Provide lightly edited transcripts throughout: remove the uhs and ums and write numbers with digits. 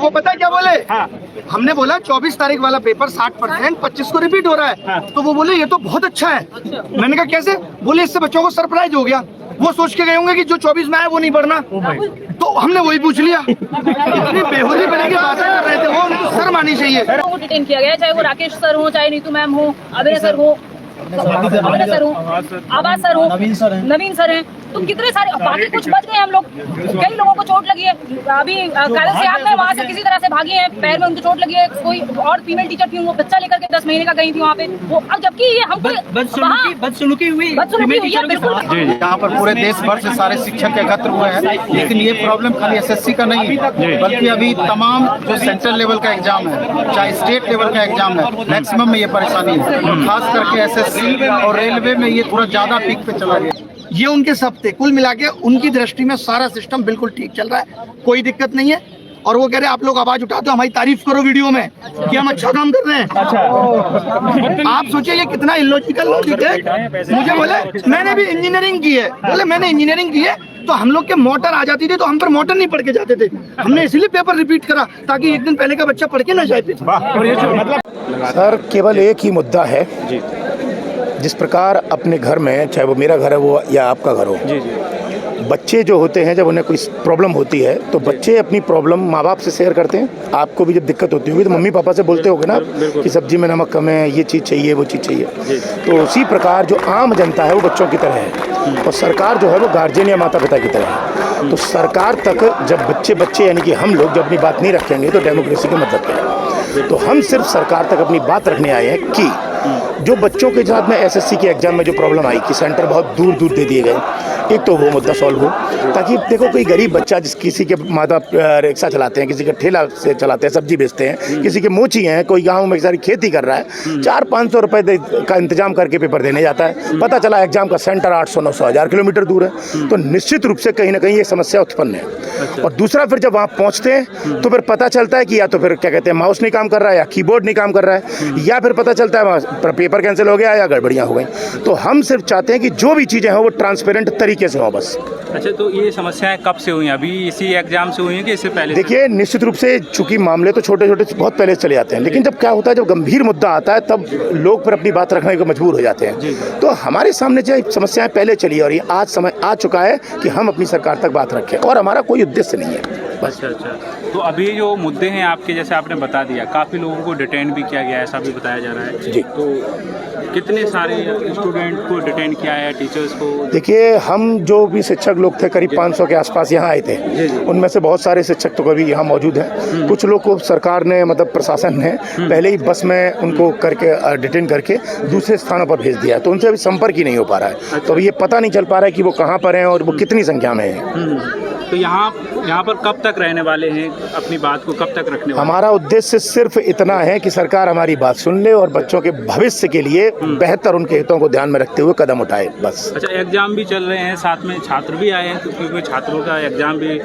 वो पता है क्या बोले? हमने बोला 24 तारीख वाला पेपर 60%, 25 को रिपीट हो रहा है। तो वो बोले ये तो बहुत अच्छा है। मैंने कहा कैसे? बोले इससे बच्चों को सरप्राइज हो गया, वो सोच के गए होंगे कि जो 24 में आया वो नहीं पढ़ना। तो हमने वही पूछ लिया। इतनी बेहुदी बने की बातें कर रहे थे वो, उनको शर्म आनी चाहिए। वो डिटेन किया गया, चाहे वो राकेश सर हो, चाहे नीतू मैम हो, अभय सर हो, अभय सर हो, आवाज सर हो, नवीन सर हैं, तो कितने सारे बाकी कुछ बच गए हम लोग। कई लोगों को चोट लगी है। अभी काले से आप में वहाँ से किसी तरह से भागे हैं, पैर में उनको चोट लगी है। कोई और फीमेल टीचर थी, वो बच्चा लेकर के 10 महीने का गई थी वहाँ पे, वो जबकि ये हमको बदसलूकी हुई है बिल्कुल। यहाँ पर पूरे देश भर से सारे शिक्षक एकत्र हुए हैं, लेकिन ये प्रॉब्लम खाली एसएससी का नहीं है, बल्कि अभी तमाम जो सेंट्रल लेवल का एग्जाम है, चाहे स्टेट लेवल का एग्जाम है, मैक्सिमम में ये परेशानी है। खास करके एसएससी और रेलवे में ये थोड़ा ज्यादा पीक पे चला गया। ये उनके सब थे, कुल मिला के उनकी दृष्टि में सारा सिस्टम बिल्कुल ठीक चल रहा है, कोई दिक्कत नहीं है। और वो कह रहे आप लोग आवाज उठाते हो, हमारी तारीफ करो वीडियो में कि हम अच्छा काम कर रहे हैं। अच्छा। आप सोचिए ये कितना इलॉजिकल लॉजिक है। मुझे बोले मैंने भी इंजीनियरिंग की है, बोले मैंने इंजीनियरिंग की है तो हम लोग के मोटर आ जाती थी तो हम पर मोटर नहीं पढ़ के जाते थे, हमने इसीलिए पेपर रिपीट करा ताकि एक दिन पहले का बच्चा पढ़ के ना जाए। सर केवल एक ही मुद्दा है, जिस प्रकार अपने घर में, चाहे वो मेरा घर है वो या आपका घर हो, बच्चे जो होते हैं जब उन्हें कोई प्रॉब्लम होती है तो बच्चे अपनी प्रॉब्लम माँ बाप से शेयर करते हैं। आपको भी जब दिक्कत होती होगी तो मम्मी पापा से बोलते होगे ना कि सब्जी में नमक कम है, ये चीज़ चाहिए, वो चीज़ चाहिए। तो उसी प्रकार जो आम जनता है वो बच्चों की तरह है और सरकार जो है वो गार्जियन या माता पिता की तरह है। तो सरकार तक जब बच्चे यानी कि हम लोग जब अपनी बात नहीं रखेंगे तो डेमोक्रेसी का मतलब क्या है। तो हम सिर्फ सरकार तक अपनी बात रखने आए हैं कि जो बच्चों के साथ में एसएससी के एग्जाम में जो प्रॉब्लम आई कि सेंटर बहुत दूर दूर दे दिए गए, एक तो वो मुद्दा सॉल्व हो, ताकि देखो कोई गरीब बच्चा किसी के माता रिक्शा चलाते हैं, किसी के ठेला से चलाते हैं, सब्जी बेचते हैं, किसी के मोची हैं, कोई गांव में सारी खेती कर रहा है, 400-500 रुपए का इंतजाम करके पेपर देने जाता है, पता चला एग्जाम का सेंटर 800-900-1000 किलोमीटर दूर है। तो निश्चित रूप से कहीं ना कहीं ये समस्या उत्पन्न है। और दूसरा फिर जब वहाँ पहुँचते हैं तो फिर पता चलता है कि या तो फिर क्या कहते हैं माउस नहीं काम कर रहा है या कीबोर्ड नहीं काम कर रहा है, या फिर पता चलता है पेपर कैंसिल हो गया या गड़बड़ियाँ हो गई। तो हम सिर्फ चाहते हैं कि जो भी चीज़ें हैं वो ट्रांसपेरेंट तरीके से हो बस। अच्छा, तो ये समस्याएं कब से हुई? अभी इसी एग्जाम से हुई हैं कि इससे पहले? देखिए निश्चित रूप से चूंकि मामले तो छोटे छोटे बहुत पहले चले जाते हैं, लेकिन जब क्या होता है, जब गंभीर मुद्दा आता है तब लोग फिर अपनी बात रखने को मजबूर हो जाते हैं। तो हमारे सामने जो समस्याएं पहले चली और ये आज समय आ चुका है कि हम अपनी सरकार तक बात रखें और हमारा कोई उद्देश्य नहीं है। अच्छा। तो अभी जो मुद्दे हैं आपके, जैसे आपने बता दिया, काफ़ी लोगों को डिटेन भी किया गया है, ऐसा भी बताया जा रहा है जी। तो कितने सारे स्टूडेंट को डिटेन किया है, टीचर्स को? देखिए हम जो भी शिक्षक लोग थे करीब 500 के आसपास यहाँ आए थे, उनमें से बहुत सारे शिक्षक तो कभी यहाँ मौजूद हैं। कुछ लोग को सरकार ने मतलब प्रशासन ने पहले ही बस में उनको करके डिटेन करके दूसरे स्थानों पर भेज दिया, तो उनसे अभी संपर्क ही नहीं हो पा रहा है। तो अभी ये पता नहीं चल पा रहा है कि वो कहाँ पर हैं और वो कितनी संख्या में हैं। तो यहाँ पर कब तक रहने वाले हैं? अपनी बात को कब तक रखने वाले? हमारा उद्देश्य सिर्फ इतना है कि सरकार हमारी बात सुन ले और बच्चों के भविष्य के लिए बेहतर उनके हितों को ध्यान में रखते हुए कदम उठाए, बस। अच्छा, एग्जाम भी चल रहे हैं, साथ में छात्र भी आए हैं, तो क्योंकि छात्रों का एग्जाम भी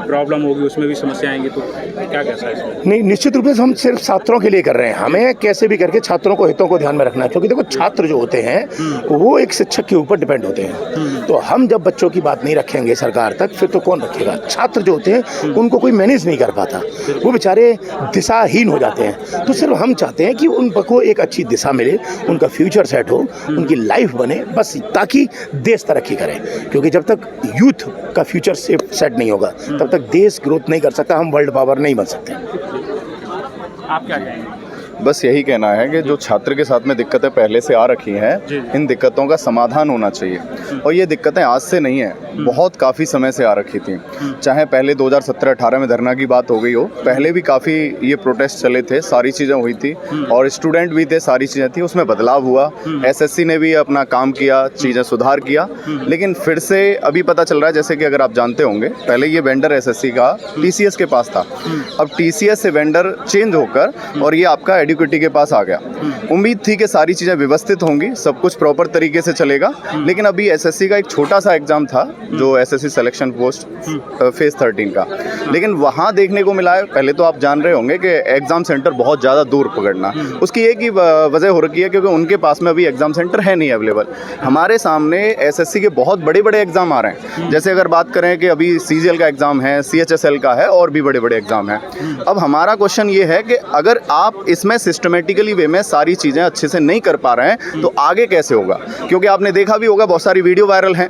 प्रॉब्लम होगी, उसमें भी समस्या आएंगी, तो क्या कैसा है इसमें? नहीं, निश्चित रूप से हम सिर्फ छात्रों के लिए कर रहे हैं। हमें कैसे भी करके छात्रों को हितों को ध्यान में रखना है, क्योंकि देखो छात्र जो होते हैं वो एक शिक्षक के ऊपर डिपेंड होते हैं। तो हम जब बच्चों की बात नहीं रखेंगे सरकार तक, फिर तो कौन रखेगा? छात्र जो होते हैं उनको कोई मैनेज नहीं कर पाता, वो बेचारे दिशाहीन हो जाते हैं। तो सिर्फ हम चाहते हैं कि उनको एक अच्छी दिशा मिले, उनका फ्यूचर सेट हो, उनकी लाइफ बने, बस, ताकि देश तरक्की करे। क्योंकि जब तक यूथ का फ्यूचर सेट नहीं होगा तब तक देश ग्रोथ नहीं कर सकता, हम वर्ल्ड पावर नहीं बन सकते। आप क्या कहेंगे? बस यही कहना है कि जो छात्र के साथ में दिक्कतें पहले से आ रखी हैं, इन दिक्कतों का समाधान होना चाहिए। और ये दिक्कतें आज से नहीं है, बहुत काफ़ी समय से आ रखी थी। चाहे पहले 2017-18 में धरना की बात हो गई हो, पहले भी काफ़ी ये प्रोटेस्ट चले थे, सारी चीज़ें हुई थी और स्टूडेंट भी थे, सारी चीज़ें थी, उसमें बदलाव हुआ। एसएससी ने भी अपना काम किया, चीज़ें सुधार किया, लेकिन फिर से अभी पता चल रहा है, जैसे कि अगर आप जानते होंगे, पहले ये वेंडर एसएससी का टीसीएस के पास था, अब टीसीएस से वेंडर चेंज होकर और ये आपका एडिक्विटी के पास आ गया। उम्मीद थी कि सारी चीज़ें व्यवस्थित होंगी, सब कुछ प्रॉपर तरीके से चलेगा, लेकिन अभी एसएससी का एक छोटा सा एग्ज़ाम था जो एसएससी सिलेक्शन पोस्ट फेज़ 13 का, लेकिन वहाँ देखने को मिला है, पहले तो आप जान रहे होंगे कि एग्ज़ाम सेंटर बहुत ज़्यादा दूर पकड़ना, उसकी एक ही वजह हो रखी है क्योंकि उनके पास में अभी एग्ज़ाम सेंटर है नहीं अवेलेबल। हमारे सामने एसएससी के बहुत बड़े बड़े एग्ज़ाम आ रहे हैं, जैसे अगर बात करें कि अभी सीजीएल का एग्ज़ाम है, सीएचएसएल का है और भी बड़े बड़े एग्ज़ाम हैं। अब हमारा क्वेश्चन ये है कि अगर आप इसमें सिस्टमेटिकली वे में सारी चीज़ें अच्छे से नहीं कर पा रहे हैं तो आगे कैसे होगा, क्योंकि आपने देखा भी होगा बहुत सारी वीडियो वायरल हैं।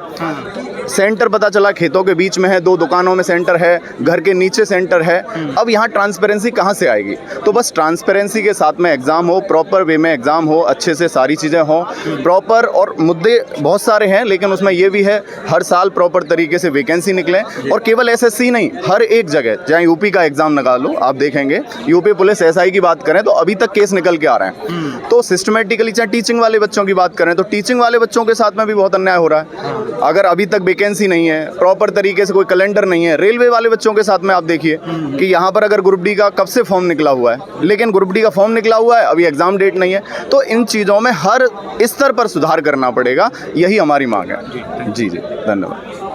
सेंटर पता चला खेतों के बीच में है, 2 दुकानों में सेंटर है, घर के नीचे सेंटर है। अब यहाँ ट्रांसपेरेंसी कहाँ से आएगी? तो बस ट्रांसपेरेंसी के साथ में एग्ज़ाम हो, प्रॉपर वे में एग्ज़ाम हो, अच्छे से सारी चीज़ें हों प्रॉपर, और मुद्दे बहुत सारे हैं लेकिन उसमें ये भी है हर साल प्रॉपर तरीके से वैकेंसी निकले, और केवल एसएससी नहीं, हर एक जगह, चाहे यूपी का एग्ज़ाम लगा लो, आप देखेंगे यूपी पुलिस एसआई की बात करें तो अभी तक केस निकल के आ रहे हैं। तो सिस्टमेटिकली, चाहे टीचिंग वाले बच्चों की बात करें तो टीचिंग वाले बच्चों के साथ में भी बहुत अन्याय हो रहा है। अगर अभी तक वैकेंसी नहीं है, प्रॉपर तरीके से कोई कैलेंडर नहीं है, रेलवे वाले बच्चों के साथ में आप देखिए कि यहाँ पर अगर ग्रुप डी का कब से फॉर्म निकला हुआ है, लेकिन ग्रुप डी का फॉर्म निकला हुआ है, अभी एग्ज़ाम डेट नहीं है। तो इन चीज़ों में हर स्तर पर सुधार करना पड़ेगा, यही हमारी मांग है। जी धन्यवाद।